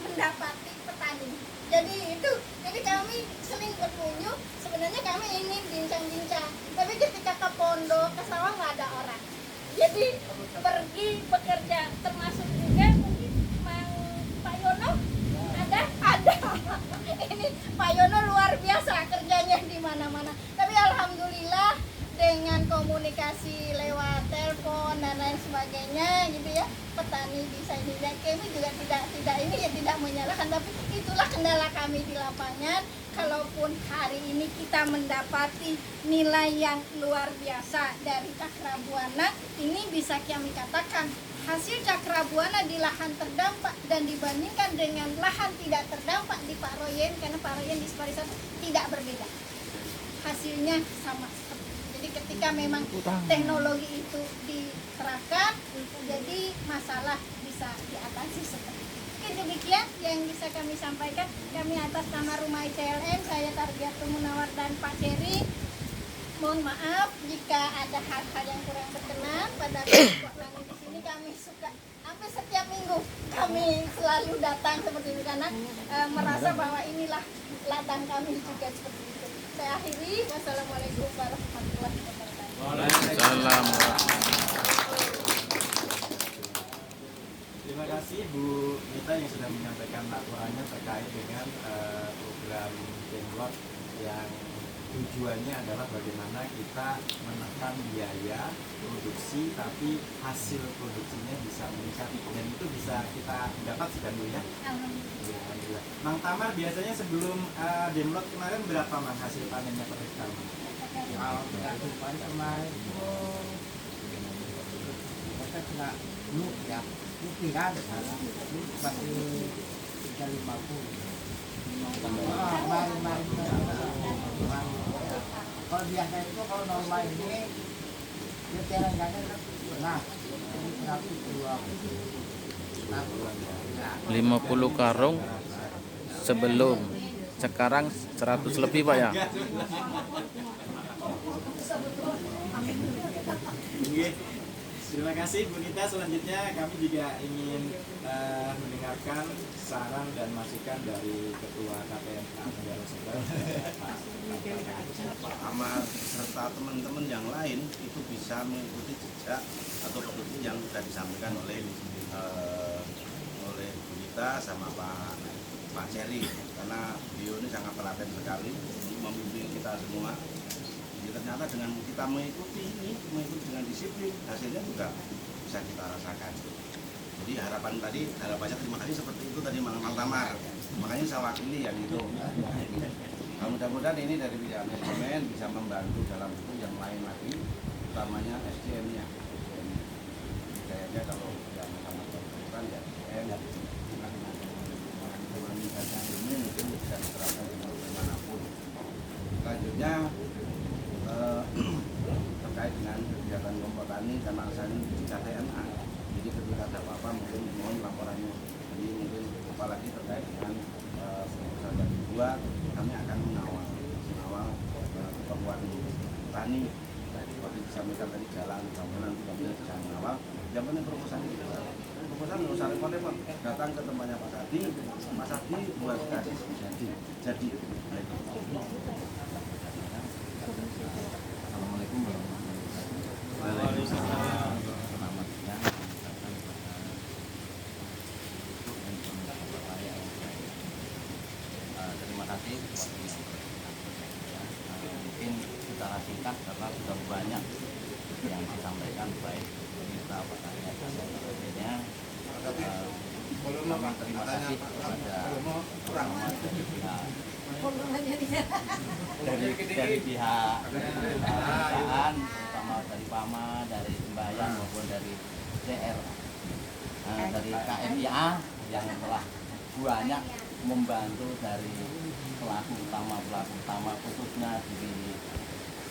mendapati petani. Jadi kami sering berkunjung, sebenarnya kami ingin bincang-bincang, tapi ketika ke pondok, ke sawah nggak ada orang. Jadi pergi bekerja, termasuk juga mungkin Pak Yono ada. Ini Pak Yono luar biasa kerjanya di mana-mana. Tapi alhamdulillah dengan komunikasi lewat telepon dan lain sebagainya gitu ya, petani bisa ini. Kami juga tidak menyalahkan, tapi itulah kendala kami di lapangan. Kalaupun hari ini kita mendapati nilai yang luar biasa dari Cakrabuana, ini bisa kami katakan hasil Cakrabuana di lahan terdampak dan dibandingkan dengan lahan tidak terdampak di Pak Royen, karena Pak Royen di Sipari 1 tidak berbeda, hasilnya sama seperti itu. Jadi ketika memang teknologi itu diterapkan, jadi masalah bisa diatasi seperti itu. Oke, demikian yang bisa kami sampaikan. Kami atas nama Rumah ICLM, saya Tarbiatul Munawar dan Pak Ceri, mohon maaf jika ada hal-hal yang kurang berkenan pada kelompok tani di sini. Kami suka hampir setiap minggu kami selalu datang seperti itu, karena merasa bahwa inilah ladang kami juga seperti itu. Saya akhiri, wassalamualaikum warahmatullahi wabarakatuh. Waalaikumsalam. Terima kasih Bu Nita yang sudah menyampaikan laporannya terkait dengan program Benlot yang tujuannya adalah bagaimana kita menekan biaya produksi tapi hasil produksinya bisa meningkat, dan itu bisa kita dapat sudah Bu ya. Alhamdulillah. Mang Tamar biasanya sebelum Benlot kemarin berapa Mang hasil panennya per hektar? Kalau nggak depan kemarin itu kita kena nuk ya, pikiran ini masih 350. Mari. Kalau biasa itu kalau normal ini dia jalan-jalan pernah ini 50 karung sebelum, sekarang 100 lebih Pak ya. Terima kasih Bu Nita. Selanjutnya kami juga ingin mendengarkan saran dan masukan dari Ketua KPMK Negara Sumber, Pak Ahmad serta teman-teman yang lain itu bisa mengikuti jejak atau petunjuk yang sudah disampaikan oleh Bu Nita sama Pak Ceri, karena beliau ini sangat telaten sekali untuk memimpin kita semua. Jadi ternyata dengan kita mengikuti dengan disiplin, hasilnya juga bisa kita rasakan. Jadi harapannya terima kasih seperti itu tadi Mang Tamar. Makanya saya wakili yang itu. Mudah-mudahan ini dari pihak manajemen bisa membantu dalam itu yang lain lagi, utamanya SDM-nya. Kayaknya kalau yang sama terbuka ya SDM ini mungkin bisa diterapkan dimanapun. Selanjutnya terkait dengan kegiatan kelompok tani karena asalnya di KTNA, jadi ketika ada apa-apa mungkin mohon laporannya. Jadi mungkin apalagi terkait dengan proposal yang dibuat, kami akan mengawal keperluan tani. Seperti disampaikan tadi jalan, bangunan juga bisa mengawal. Yang penting proposal itu. Proposal nggak usah repot-repot. Datang ke tempatnya Pak Sadi, Mas Sadi buat kasih jadi. Assalamualaikum warahmatullahi wabarakatuh. Selamat siang. Terima kasih. Mungkin secara singkat karena sudah banyak yang disampaikan baik kita Pak Tanya kami terima kasih kepada dari pihak perusahaan, terutama dari PAMA, dari Sembayang maupun dari CR, dari KMIA yang telah banyak membantu dari pelaku utama khususnya di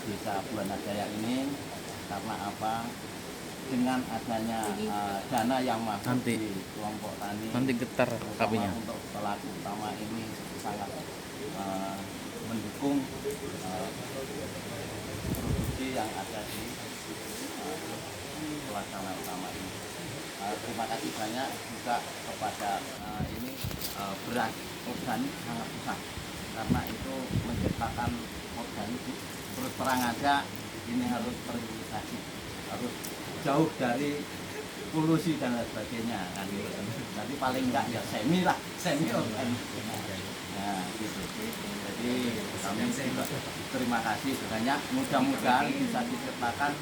Desa Buana Jaya ini. Karena apa? Dengan adanya dana yang masuk di kelompok tani, Nanti getar kabinya. untuk pelaku utama ini sangat mendukung produksi yang ada di pelaksana utama ini. Terima kasih banyak juga kepada ini beras organik sangat susah karena itu menciptakan organik terus terang aja ini harus terrealisasi, harus jauh dari polusi dan lain sebagainya kan gitu. Jadi paling enggak ya semi organik. Nah, gitu. Jadi kami juga terima kasih banyak. Mudah-mudahan bisa diciptakan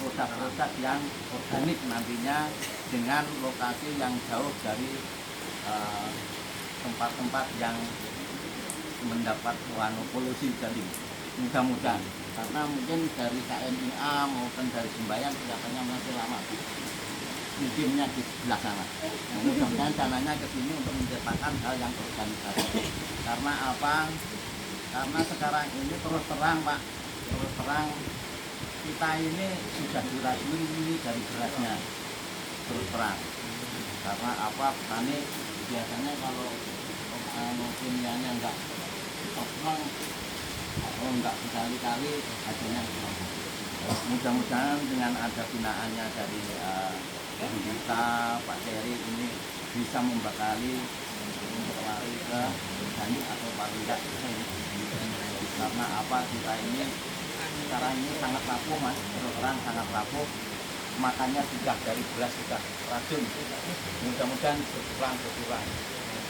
produk-produk yang organik nantinya dengan lokasi yang jauh dari tempat-tempat yang mendapat polusi tadi. Mudah-mudahan karena mungkin dari KMIA maupun dari Sembayang kelihatannya masih lama mungkinnya di sebelah sana. Mudah-mudahan dananya ke sini untuk menciptakan hal yang organik. Karena apa? Karena sekarang ini terus terang Pak, terus terang kita ini sudah diracuni ini dari berasnya terus terang. Karena apa? Petani biasanya kalau kimianya enggak optimal, enggak sekali-kali hasilnya. Mudah-mudahan dengan ada binaannya dari kita Pak Ceri ini bisa membekali untuk lari ke organik atau paling tidak karena apa kita ini sekarang ini sangat rapuh Mas, terus terang sangat rapuh, makanya sudah dari beras sudah racun. Mudah-mudahan berkurang.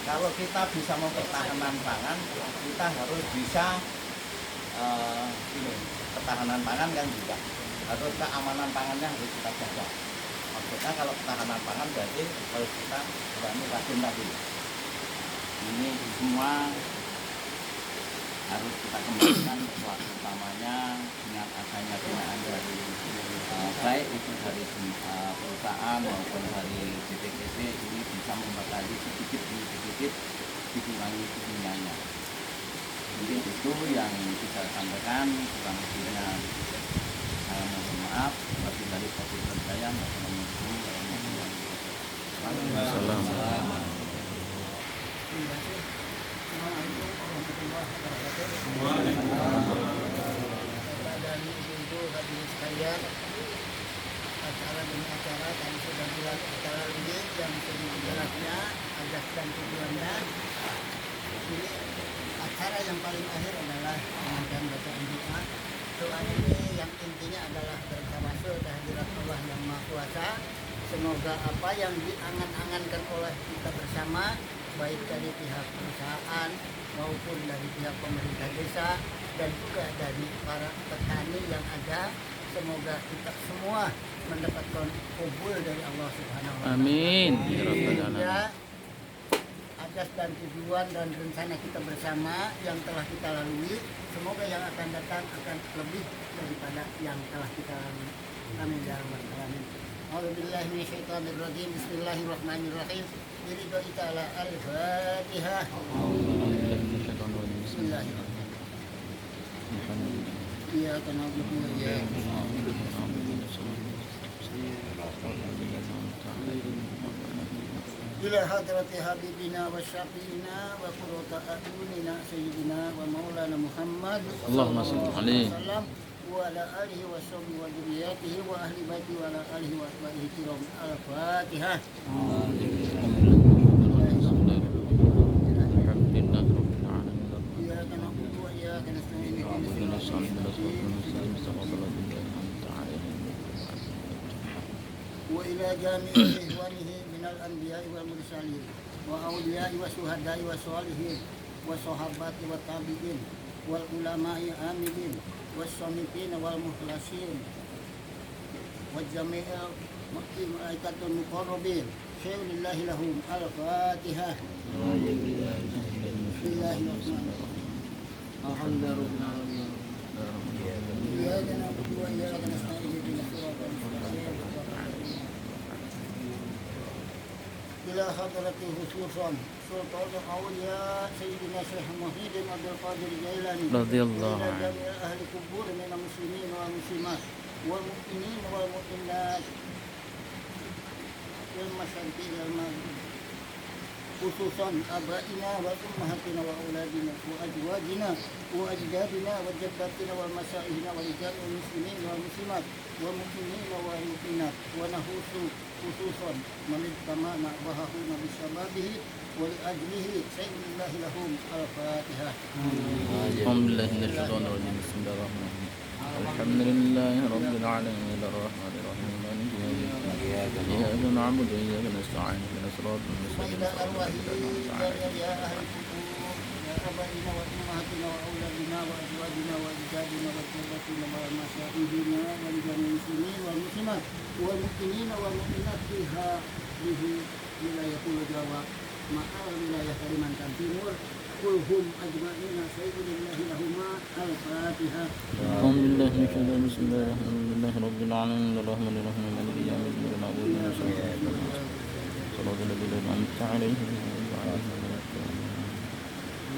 Kalau kita bisa mempertahankan pangan, kita harus bisa ketahanan pangan kan juga harus keamanan pangannya harus kita jaga. Maksudnya kalau ketahanan pangan berarti harus kita berani racun tadi. Ini semua harus kita kembalikan pelaku utamanya dengan adanya binaan dari baik itu dari perusahaan maupun dari BPKP ini bisa membatasi sedikit demi sedikit dikurangi ketinggiannya. Mungkin itu yang bisa sampaikan, kurang lebihnya saya mohon maaf. Tapi dari topik saya Dan ibu-ibu hadirin sekalian, acara demi acara tadi sudah bilang acara ini yang sedikit jelasnya, ajas dan tujuannya. Ini acara yang paling akhir adalah pengajian bacaan Jumat. Doa ini yang intinya adalah bertawasul kehadirat Allah yang Maha Kuasa. Semoga apa yang diangan-angankan oleh kita bersama, baik dari pihak perusahaan maupun dari pihak pemerintah desa dan juga dari para petani yang ada, semoga kita semua mendapatkan kabul dari Allah Subhanahu wa Ta'ala. Amin. Ya Rabbal alamin. Sehingga ajas dan tujuan dan rencana kita bersama yang telah kita lalui, semoga yang akan datang akan lebih daripada yang telah kita lalui. Amin ya rabbal alamin. A'udzubillahi minasyaitonirrajim. Bismillahirrahmanirrahim. Biridho ta'ala al-Fatihah. Bismillahirrahmanirrahim. Iya karena ya. Ila hadrati habibina wa syafiina wa qurrata a'yunina sayyidina wa maulana Muhammad Allahumma shalli alaihi wa ala alihi wa sahbihi wa dzurriyyatihi wa ahli baiti wa ala alihi wa ashabihi kiram. Al-Fatihah. Iyyaka na'budu wa iyyaka nasta'in. Ihdinas siratal mustaqim. Wa ila jami'i ihwanihi minal anbiya'i wal mursalin wa awliya'i wa syuhada'i wa sholihin wa sahabati wa tabi'in wal ulama'i amilin was samitin wal mukhlasin wa jami'il malaikatul muqarrabin syai'ulillahi lahum. Al-Fatihah. Bismillahirrahmanirrahim. Alhamdulillah. Iyyaka na'budu wa iyyaka nasta'in. Ihdinas siratal mustaqim. Ila hadrati khususan Sultan Awliya Sayyidina Syekh Muhyiddin Abdul Qadir Jailani radhiyallahu ila anhu. jami'i ahli kubur minal muslimin wal muslimat wal mu'minin wal mu'minat wal masyariqi wal maghrib, khususan abaina wa ummahatina wa auladina wa azwajina wa ajdadina wa jaddatina wal masyayihina wa rijalil muslimin wal muslimat wal mu'minina wal mu'minat wa nahusu khususan manitama na'bahahu nabi syababihi wa li ajlihi sayyidillah lahum. Al-Fatihah. Alhamdulillah minasyaitonir rajim. Bismillahirrahmanirrahim. Alhamdulillahi rabbil alamin arrahmanir rahim maliki yaumiddin iyyaka na'budu wa iyyaka nasta'in ihdinas siratal mustaqim ila arwahi ya ahli kubur ya abaina wa ummahatina wa auladina wa azwajina wa ajdadina wa jaddatina wa masyayihina wa rijalil muslimin wal muslimat wal mu'minina wal mu'minat fiha bihi wilayatul Jawa ma'al wilayah Kalimantan Timur kulhum ajma'ina sayyidinallahi lahuma. Al-Fatihah. Alhamdulillah minasyaitonir bismillahirrahmanirrahim rabbil alamin arrahmanir rahim maliki yaumiddin na'budu wa nasta'in shiratal ladzina an'amta 'alaihim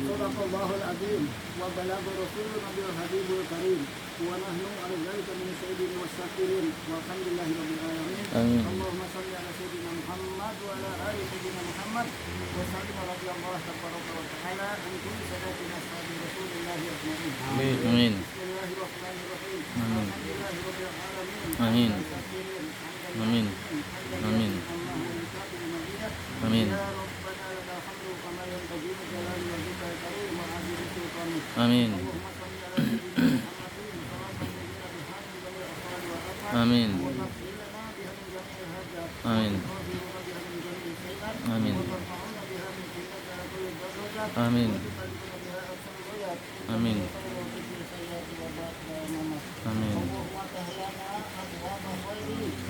Sadaqallahul azim wa balagha rasulun nabiyul habibul karim wa nahnu ala dzalika min sayyidin wasyakirin walhamdulillahi rabbil alamin. Amin. Allahumma shalli ala sayyidina Muhammad wa ala ali sayyidina Muhammad wa sallim radhiyallahu tabaraka wa ta'ala an kulli sadatina sahabi rasulillahi ajma'in. Amin. Bismillahirrahmanirrahim. Amin. Alhamdulillahi rabbil alamin. Amin. Syakirin. Amin. Amin. Amin. Ya Rabbana lakal hamdu kama yanbaghi li jalali wajhikal karim wa 'azimi sultanik. Amin. Amin. Amin. Amin. Amin. Amin. Amin.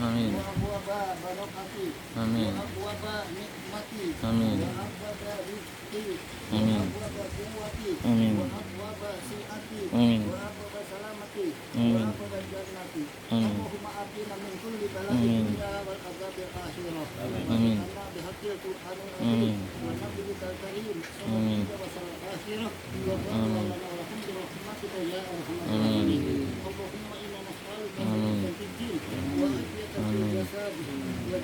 Amin. Buaba barokati. Amin. Buaba nikmati. Amin. Buaba rizki. Amin. Buaba kuwati. Amin. Buaba siati. Amin. Buaba salamati. Amin. Buaba jannati. Amin. Allahumma atina min kulli bala'in Amin. dunya wal adzabil akhirah. Amin. Anna bihaqqil Qur'anil Amin. azim. Wa nabiyikal karim. Amin. Wa sallallahu akhirah. Wa Amin. lana wa lakum bi rahmatika ya arhamar Amin. rahimin. Allahumma inna nas'aluka Amin. al-hidayah fid din wa al-afiyata fil jasad wa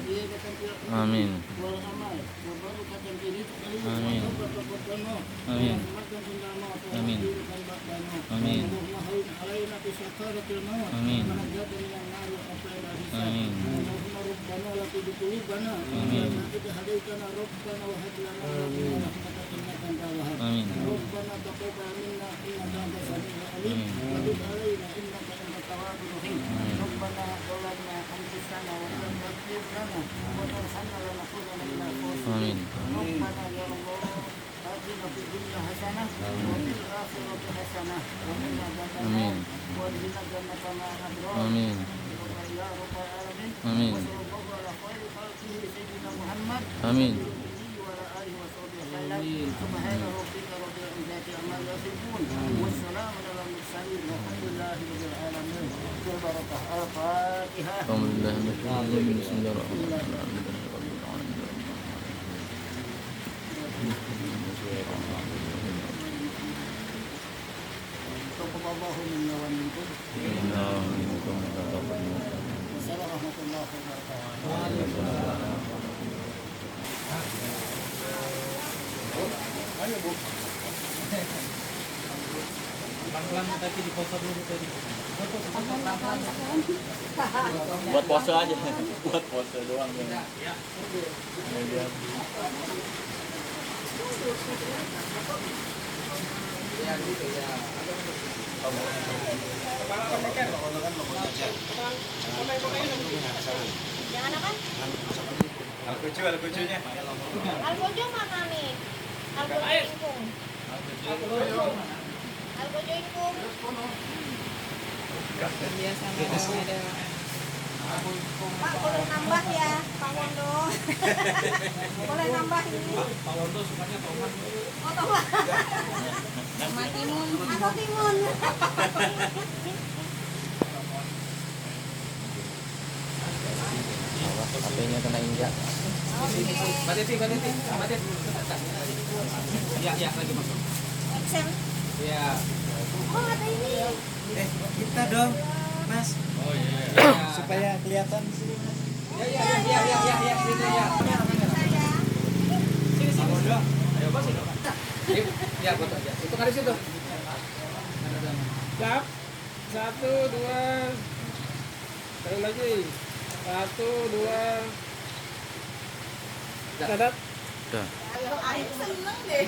ziyadatan fil ilmi Amin. wal amal wa barakatan fil rizqi Amin. wa taqabbal dana Amin. wa rahmatan fil amal wa Amin. rahmatan ba'dana. Amin. Allahumma hawwin alaina bi sakaratil maut Amin. wa najatan minan nar wa qina hisab. Amin. Allahumma rabbana la tuzigh qulubana Amin. wa la hadaytana rabbana wa hab lana min rahmatika innaka antal wahhab. Amin. ربنا تقبل منا انك انت السميع العليم وتب علينا انك انت التواب الرحيم. ربنا ظلمنا انفسنا وان لم تغفر لنا وترحمنا لنكونن من الخاسرين. ربنا يا الله آتنا في الدنيا حسنة وفي الآخرة حسنة وقنا عذاب النار وادخلنا جنة مع الأبرار. Amin. يا رب العالمين. Amin. وصلى الله على خير خلقه سيدنا محمد Amin. وعلى آله وصحبه وسلم. سبحان ربك رب العزة عما يصفون والسلام على المرسلين والحمد لله رب العالمين. البركة الفاتحة. Alhamdulillah. Bismillahirrahmanirrahim. تقبل الله منا ومنكم. والسلام ورحمة الله وبركاته. Buat pose aja. Buat pose doang ya. Jangan apa? Algojo-nya. Algojo mana nih? Algojo ingkung. Algojo ingkung. Pak boleh nambah ya, Pak Wondo. Boleh nambah ini. Pak Wondo sukanya tomat. Oh tomat. Tomat timun. Atau timun. HP-nya kena injak. Mbak Titi. Ya, lagi masuk. Action. Iya. Oh ada ini. Kita dong, Mas, Oh iya. supaya kelihatan. Ya, sini ya. Saya. Ayo Pak sini. Ya, foto aja. Itu kan di situ. Siap. 1, 2. Sekali lagi. 1, 2. Dadat. Udah. Ayo seneng deh.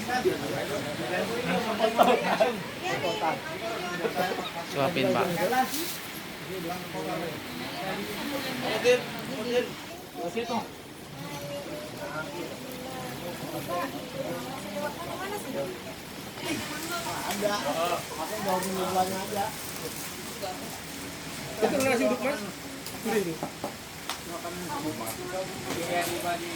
Suapin, Pak. Itu nasi uduk Mas. Ini. Iya, di